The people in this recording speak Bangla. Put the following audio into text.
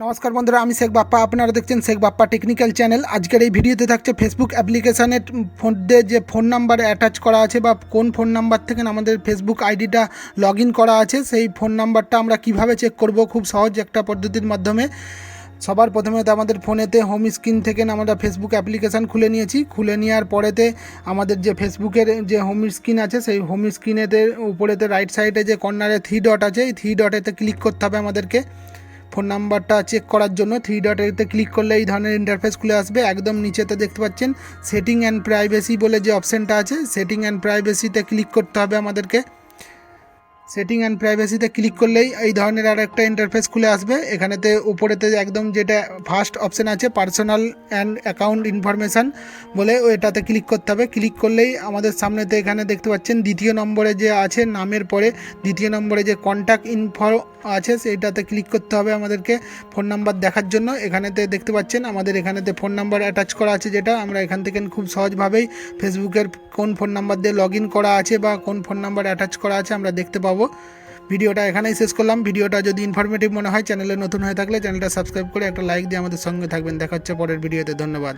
নমস্কার বন্ধুরা, আমি শেখ বাপ্পা। আপনারা দেখছেন শেখ বাপ্পা টেকনিক্যাল চ্যানেল। আজকের এই ভিডিওতে থাকছে ফেসবুক অ্যাপ্লিকেশানের ফোনে যে ফোন নাম্বার অ্যাটাচ করা আছে বা কোন ফোন নাম্বার থেকে আমাদের ফেসবুক আইডিটা লগ ইন করা আছে সেই ফোন নাম্বারটা আমরা কিভাবে চেক করব খুব সহজ একটা পদ্ধতির মাধ্যমে। সবার প্রথমে তো আমাদের ফোনেতে হোম স্ক্রিন থেকে আমরা ফেসবুক অ্যাপ্লিকেশান খুলে নিয়েছি। খুলে নেওয়ার পরেতে আমাদের যে ফেসবুকের যে হোম স্ক্রিন আছে সেই হোম স্ক্রিনেতে উপরেতে রাইট সাইডে যে কর্নারে 3 ডট আছে, এই 3 ডটেতে ক্লিক করতে হবে আমাদেরকে ফোন নাম্বারটা চেক করার জন্য। 3 ডটেতে ক্লিক করলে এই ধরনের ইন্টারফেস খুলে আসবে। একদম নিচেতে দেখতে পাচ্ছেন সেটিং অ্যান্ড প্রাইভেসি বলে যে অপশানটা আছে, সেটিং অ্যান্ড প্রাইভেসিতে ক্লিক করতে হবে আমাদেরকে। সেটিং অ্যান্ড প্রাইভেসিতে ক্লিক করলেই এই ধরনের আর একটা ইন্টারফেস খুলে আসবে। এখানেতে উপরেতে একদম যেটা ফার্স্ট অপশান আছে পার্সোনাল অ্যান্ড অ্যাকাউন্ট ইনফরমেশান বলে, ওইটাতে ক্লিক করতে হবে। ক্লিক করলেই আমাদের সামনেতে এখানে দেখতে পাচ্ছেন দ্বিতীয় নম্বরে যে আছে নামের পরে দ্বিতীয় নম্বরে যে কন্ট্যাক্ট ইনফো আছে সেইটাতে ক্লিক করতে হবে আমাদেরকে ফোন নাম্বার দেখার জন্য। এখানেতে দেখতে পাচ্ছেন আমাদের এখানেতে ফোন নাম্বার অ্যাটাচ করা আছে, যেটা আমরা এখান থেকে খুব সহজভাবেই ফেসবুকের কোন ফোন নাম্বার দিয়ে লগ ইন করা আছে বা কোন ফোন নাম্বার অ্যাটাচ করা আছে আমরা দেখতে পাবো। ভিডিওটা এখানেই শেষ করলাম। ভিডিওটা যদি ইনফরমেটিভ মনে হয়, চ্যানেলে নতুন হয়ে থাকলে চ্যানেলটা সাবস্ক্রাইব করে একটা লাইক দিয়ে আমাদের সঙ্গে থাকবেন। দেখা হচ্ছে পরের ভিডিওতে। ধন্যবাদ।